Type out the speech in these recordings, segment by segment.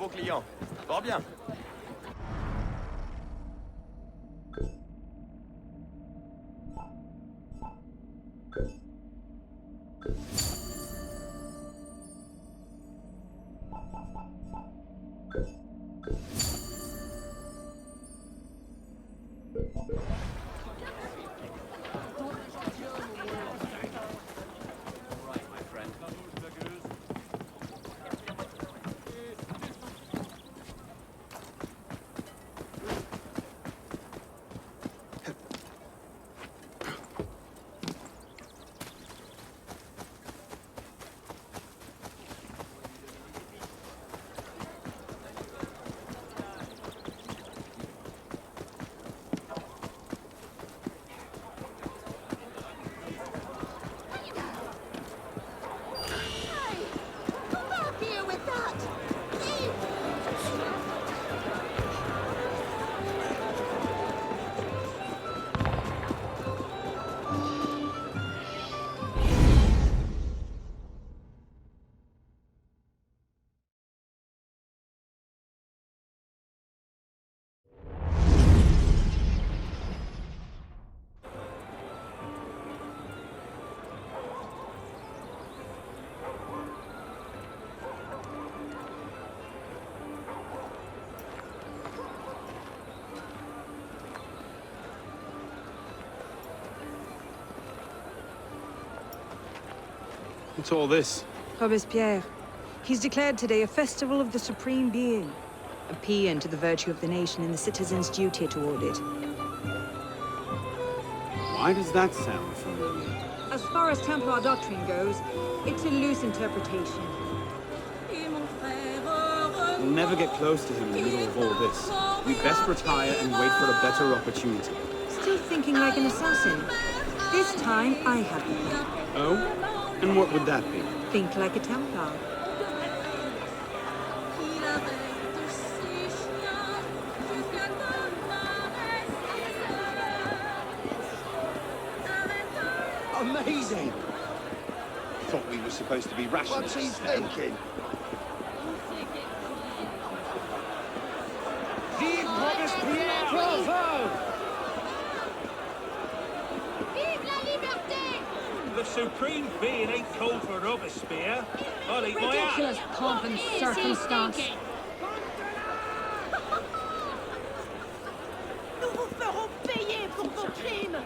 vos clients. Fort bien. What's all this? Robespierre. He's declared today a festival of the Supreme Being. A paean to the virtue of the nation and the citizens' duty toward it. Why does that sound familiar? As far as Templar doctrine goes, it's a loose interpretation. We'll never get close to him in the middle of all this. We'd best retire and wait for a better opportunity. Still thinking like an assassin. This time, I have the plan. Oh? And what would that be? Think like a Templar. Amazing! Thought we were supposed to be rationalists. What's he thinking? Vive Robespierre! Bravo! The Supreme Being ain't called for Robespierre. I'll eat my hat. Ridiculous pomp and circumstance. Nous vous ferons payer pour vos crimes.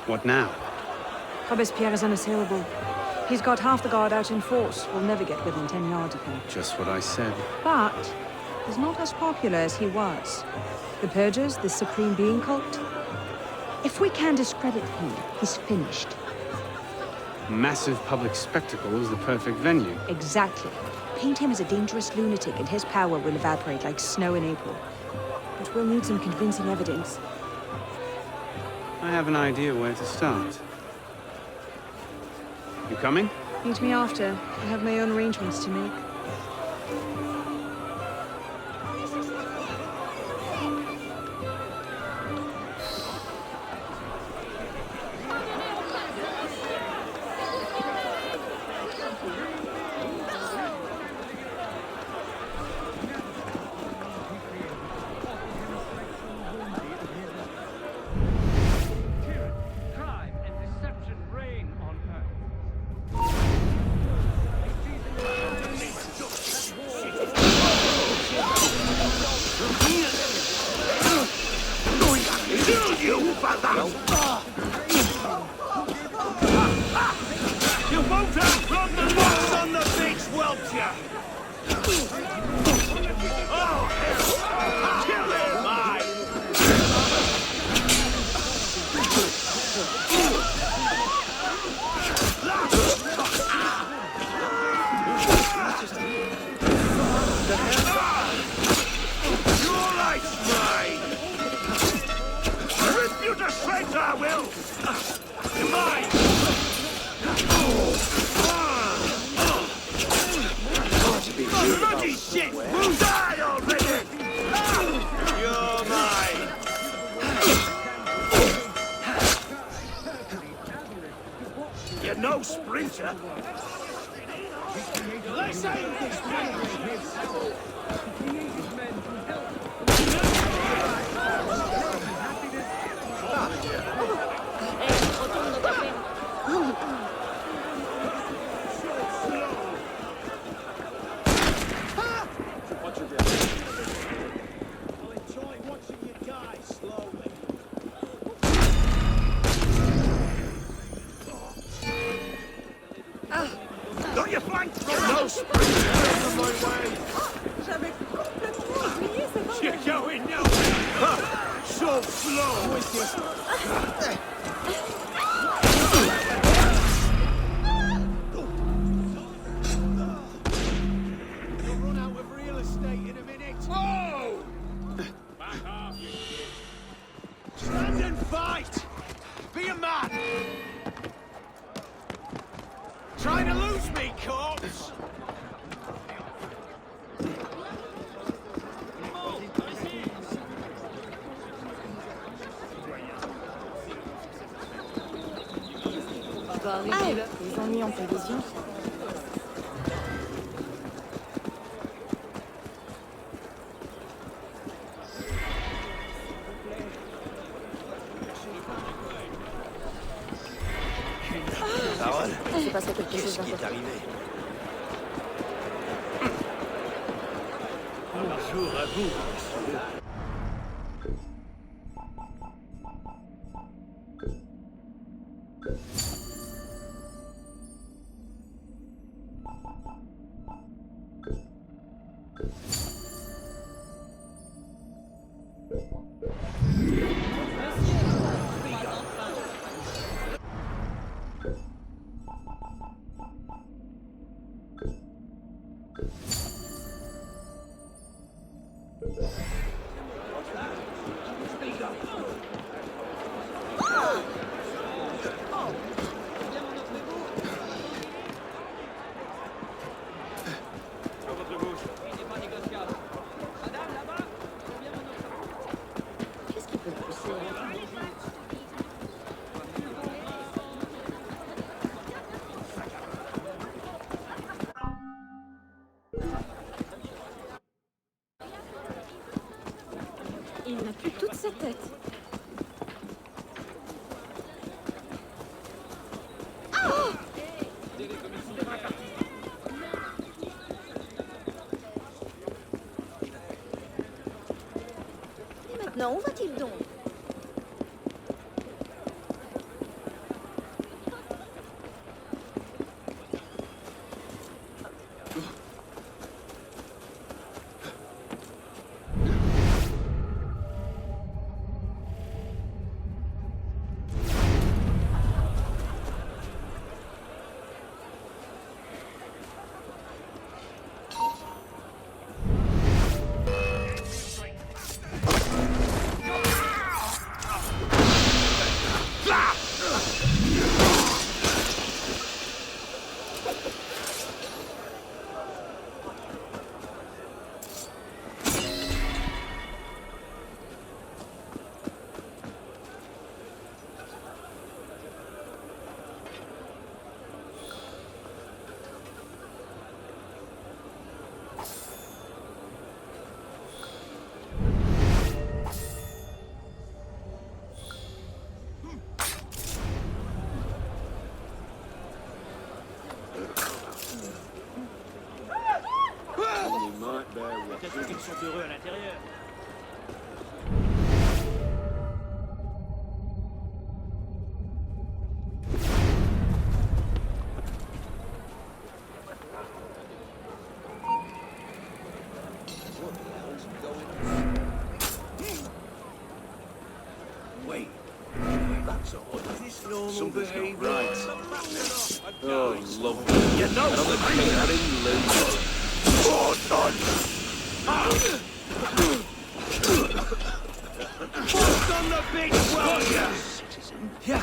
What now? Robespierre is unassailable. He's got half the guard out in force. We'll never get within 10 yards of him. Just what I said. But he's not as popular as he was. The Purgers, the Supreme Being cult. If we can discredit him, he's finished. Massive public spectacle is the perfect venue. Exactly. Paint him as a dangerous lunatic and his power will evaporate like snow in April. But we'll need some convincing evidence. I have an idea where to start. You coming? Meet me after. I have my own arrangements to make. You won't outrun the box on the big welcher! Oh, hell! Kill him, Your life's mine! Rip you to shreds, I will! Let's aim this I'll enjoy watching you die slowly. Got your flank! No sprint on my way. J'avais complètement oublié ces moments. You're going nowhere. So slow with this. You'll run out of real estate in a minute. Whoa! Back off, you kid. Stand and fight. Be a man. Trying to lose me, corpse. Les ennuis en télévision. Il s'est passé quelque chose d'important. Bonjour à vous, monsieur. Qu'est-ce qui peut le pousser? Il n'a plus toute sa tête. Et maintenant, où va-t-il donc? Peut-être qu'ils sont heureux à l'intérieur. Wait. That's odd. Is this normal behavior? Right. Oh, lovely. You know, Another clearing loser. oh, son! What's on the big welder? Yeah.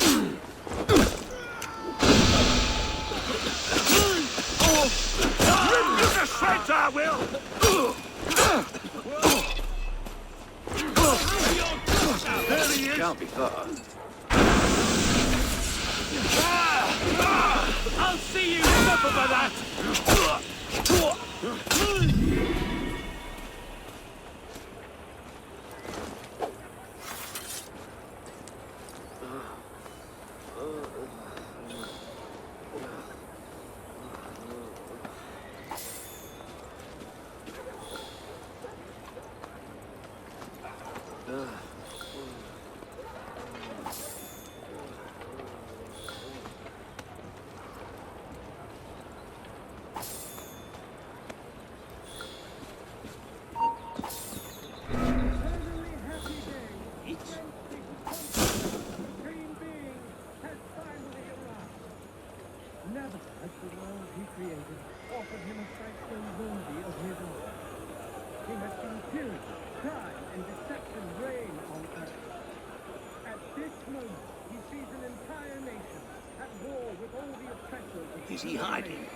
Rip to the shreds, I will! There he is! Can't be far. I'll see you suffer for that! offered him a sight so worthy of his own. He has seen tyranny, crime, and deception reign on earth. At this moment, he sees an entire nation at war with all the oppressors of Is he hiding?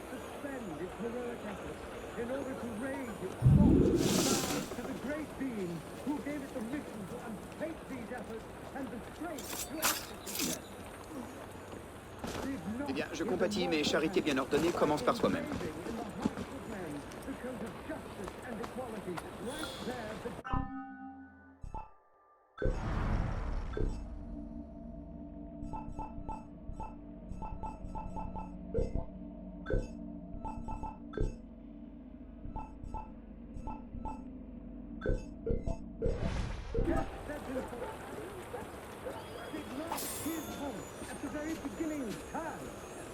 suspend its heroic efforts in order to raise its thoughts to the great being who gave it the mission to undertake these efforts and the strength to execute them. Eh bien, je compatis, mais charité bien ordonnée commence par soi-même. At the very beginning of time,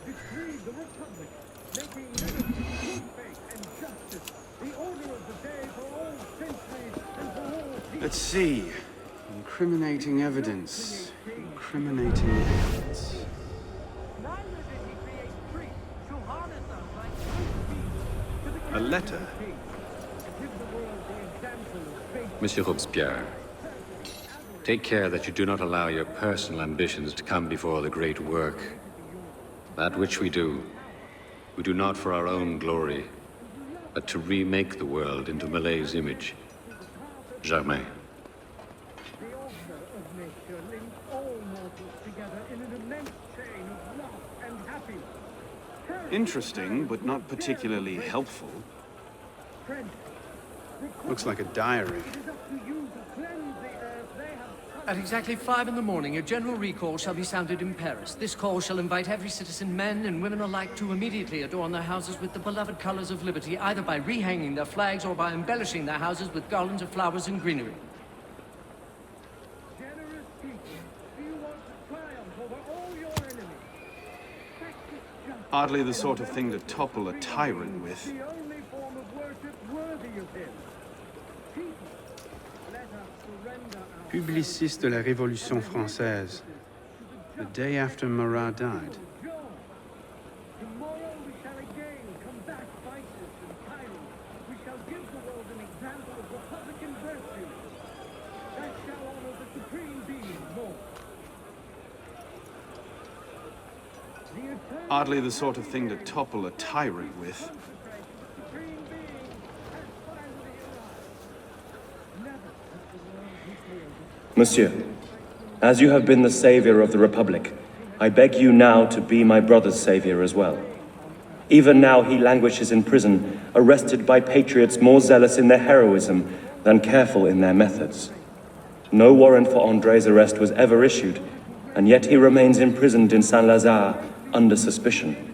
decreed the Republic, making liberty, good faith, and justice the order of the day for all centuries and for all people. Let's see. Incriminating evidence. Incriminating evidence. Neither did he create priests to harness us like beasts to the A letter. king, and give the world the example of faith. Monsieur Robespierre, take care that you do not allow your personal ambitions to come before the great work. That which we do not for our own glory, but to remake the world into Malay's image. Germain. The author of nature links all mortals together in an immense chain of love and happiness. Interesting, but not particularly helpful. Friend, Looks like a diary. it is up to you to cleanse the earth they have At exactly 5 in the morning, a general recall shall be sounded in Paris. This call shall invite every citizen, men and women alike, to immediately adorn their houses with the beloved colors of liberty, either by rehanging their flags or by embellishing their houses with garlands of flowers and greenery. generous people. Do you want to triumph over all your enemies? Practice justice. Hardly the sort of thing to topple a tyrant with. The only form of worship worthy of him. People, let us surrender our Publiciste de la Révolution française. The day after Marat died. joy. Tomorrow we shall again combat vices and tyrants. We shall give the world an example of republican virtue. That shall honor the supreme being more. The eternal Hardly the sort of thing to topple a tyrant with. supreme being has finally arrived. Never has the world he created. Monsieur, as you have been the savior of the Republic, I beg you now to be my brother's savior as well. Even now he languishes in prison, arrested by patriots more zealous in their heroism than careful in their methods. No warrant for André's arrest was ever issued, and yet he remains imprisoned in Saint-Lazare under suspicion.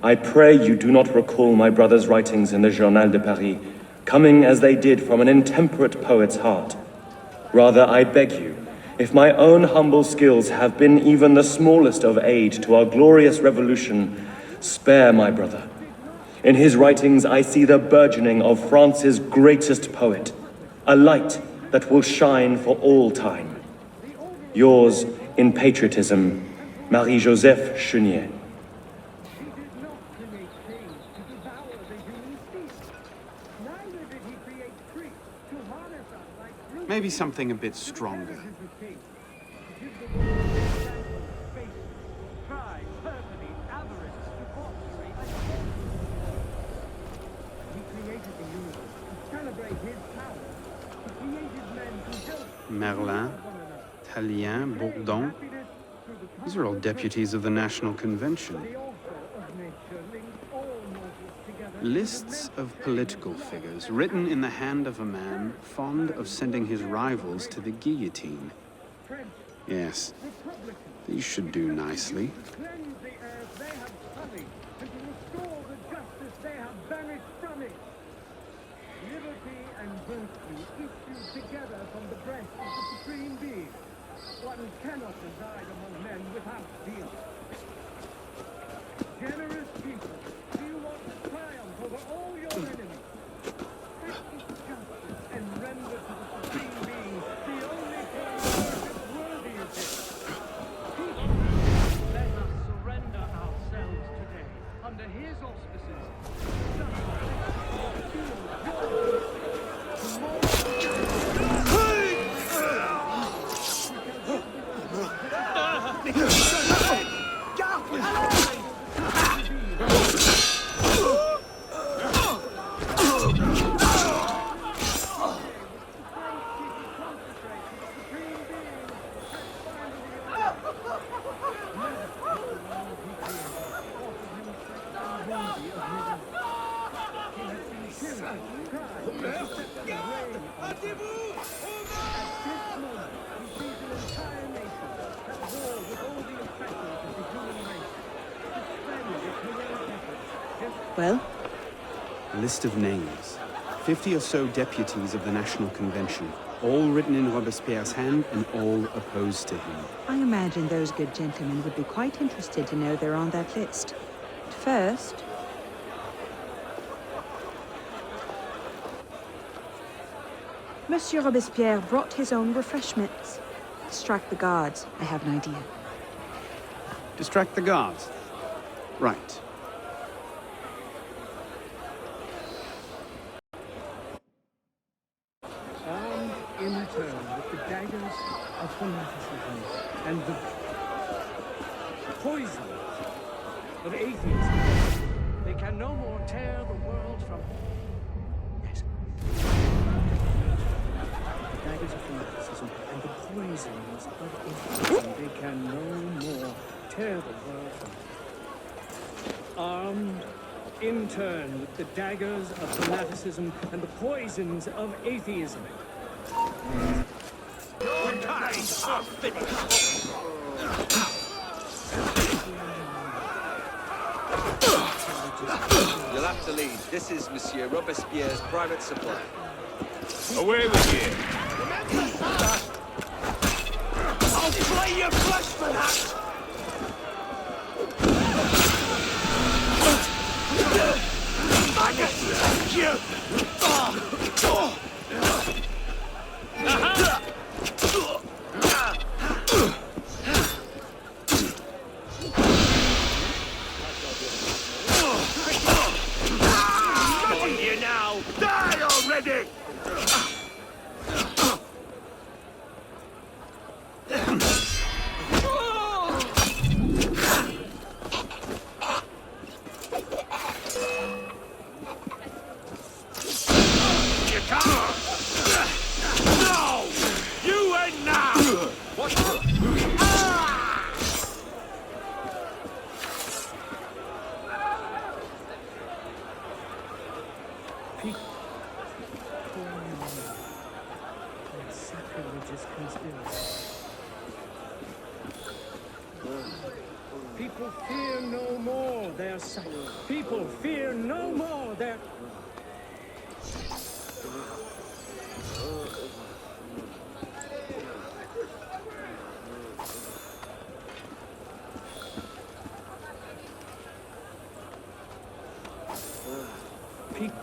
I pray you do not recall my brother's writings in the Journal de Paris, coming as they did from an intemperate poet's heart. Rather, I beg you, if my own humble skills have been even the smallest of aid to our glorious revolution, spare my brother. In his writings, I see the burgeoning of France's greatest poet, a light that will shine for all time. Yours, in patriotism, Marie-Joseph Chenier. He did not create kings to devour the human species. Neither did he create priests to harness us like brutes. Maybe something a bit stronger. Give the world an example of faith, pride, perfidy, avarice, debauchery, and sin. He created the universe to celebrate his power. He created men to help Merlin, one another. Tallien, Bourdon. Happiness through the These are all deputies of the National Convention. The author of nature links all mortals together. Lists of political figures written in the hand of a man fond of sending his rivals to the guillotine. French, Yes, Republican, these should do nicely. cleanse the earth they have sullied, and to restore the justice they have banished from it. Liberty and virtue issue together from the breast of the Supreme Being. One cannot reside among men without zeal. Generous people, do you want to triumph over all your enemies? Practice justice and render to the Supreme Being the only form of worship worthy of him. People, let us surrender ourselves today under his his auspices. Well? A list of names. 50 or so deputies of the National Convention, all written in Robespierre's hand and all opposed to him. I imagine those good gentlemen would be quite interested to know they're on that list. First... Monsieur Robespierre brought his own refreshments. Distract the guards. I have an idea. Distract the guards. Right. Armed in turn with the daggers of fanaticism and the poison of atheism, they can no more tear the world from... Yes. The daggers of fanaticism and the poisons of atheism, they can no more tear the world from... Armed in turn with the daggers of fanaticism and the poisons of atheism. Your times are finished. You'll have to leave. This is Monsieur Robespierre's private supply. Away with you. I'll flay your flesh for that! On you now! Die already! People fear no more their sight. People fear no more their... People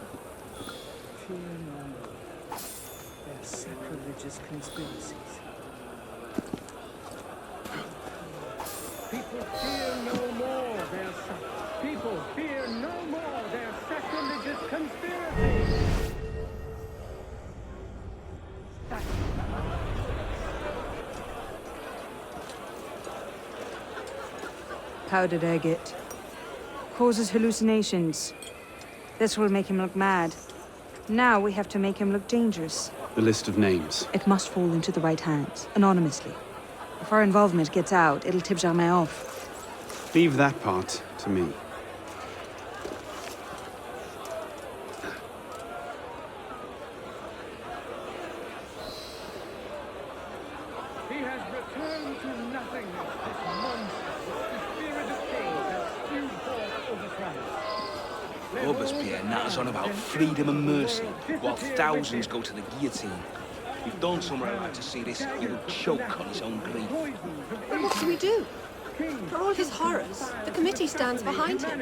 fear no more their sacrilegious conspiracies. People fear no more their people fear no more their sacrilegious conspiracies. How did I get? Causes hallucinations. This will make him look mad. Now we have to make him look dangerous. The list of names. It must fall into the right hands, anonymously. If our involvement gets out, it'll tip Germain off. Leave that part to me. He has returned to nothingness, this monster, the spirit of kings has spewed forth over France. Robespierre natters on about freedom and mercy, while thousands go to the guillotine. If Don somewhere allowed to see this, he would choke on his own grief. But what can we do? For all his horrors, the committee stands behind him.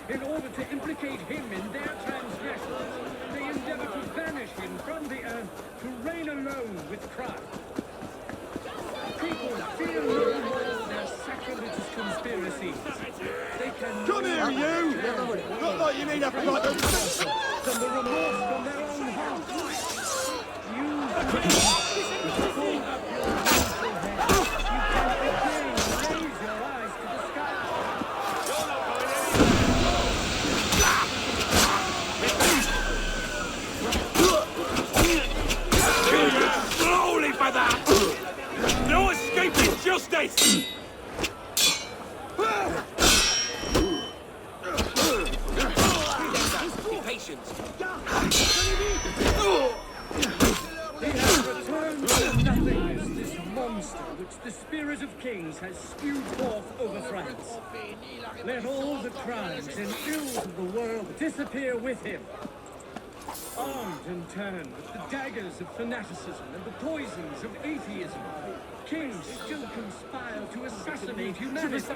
In order to implicate him in their transgressions, they endeavor to banish him from the earth, to reign alone with Christ. People fear no more you! Look like you need a fight. Than the remorse from their own hearts. Slowly for that! No escaping justice! Be patient. He has returned to nothingness, this monster which the spirit of kings has spewed forth over France. Let all the crimes and ills of the world disappear with him. Armed and turned with the daggers of fanaticism and the poisons of atheism, kings still conspire to assassinate humanity.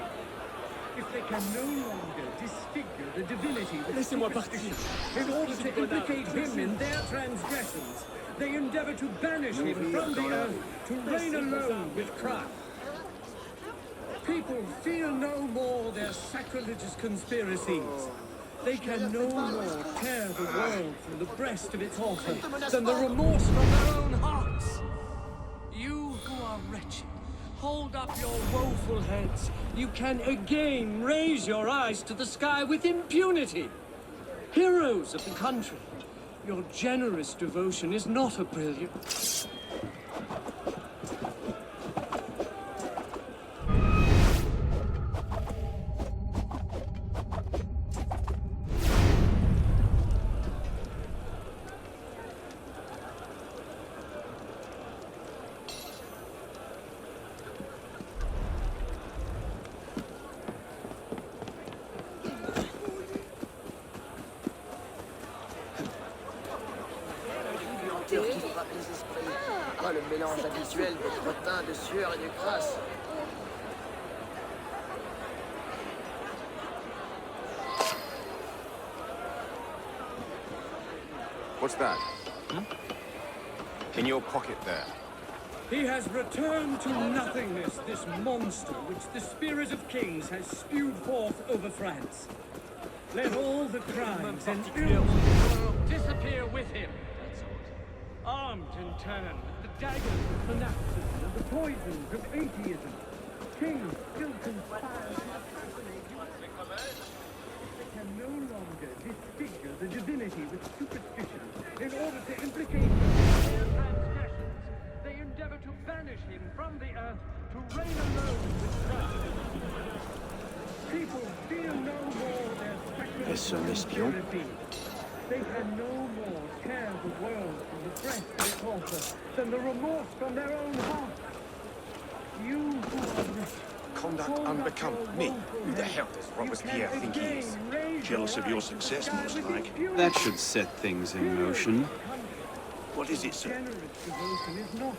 If they can no longer disfigure the divinity with superstition, in order to implicate him in their transgressions, they endeavor to banish him from the earth, to reign alone with Christ. People feel no more their sacrilegious conspiracies. They can no more tear the world from the breast of its author than the remorse from their own hearts. You who are wretched, hold up your woeful heads. You can again raise your eyes to the sky with impunity. Heroes of the country, your generous devotion is not a brilliant. Pas le mélange habituel de crottin, de sueur et de crasse. What's that? In your pocket there. He has returned to nothingness, this monster which the spirit of kings has spewed forth over France. Let all the crimes and ills of the world disappear with him. Armed and turned with the daggers of fanaticism and the poisons of atheism, kings still conspire to assassinate humanity. They can no longer disfigure the divinity with superstition in order to implicate him in their transgressions. They endeavor to banish him from the earth, to reign alone with Christ. People feel no more their sacrilegious conspiracy. They can no more tear the world from the breast of its author than the remorse from their own hearts. You who are rich, Conduct unbecoming me. Who the hell does Robespierre think he is? Jealous of your success, most like. That should set things in motion. What is it, sir? Generous devotion is not.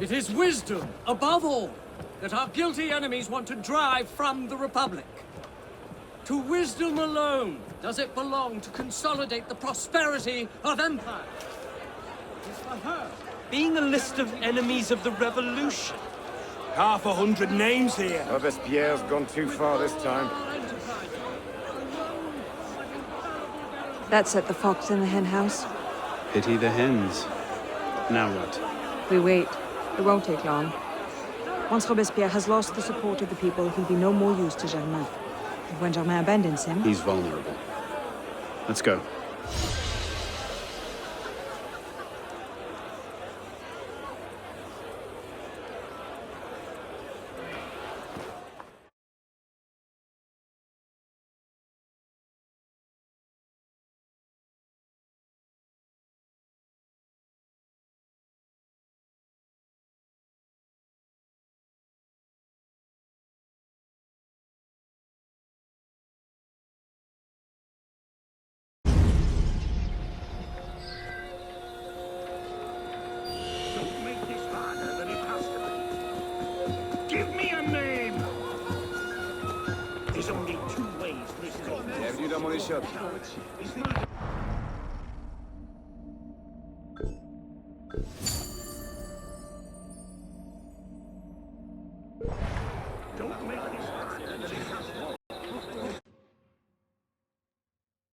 It is wisdom, above all, that our guilty enemies want to drive from the Republic. To wisdom alone does it belong to consolidate the prosperity of empire. It is for her. Being a list of enemies of the revolution. 500 names here. Robespierre's gone too far this time. That set the fox in the hen house. Pity the hens. Now what? We wait. It won't take long. Once Robespierre has lost the support of the people, he'll be no more use to Germain. And when Germain abandons him... He's vulnerable. Let's go. Give me a name! There's only two ways this goes. Bienvenue dans mon échoppe. It's not...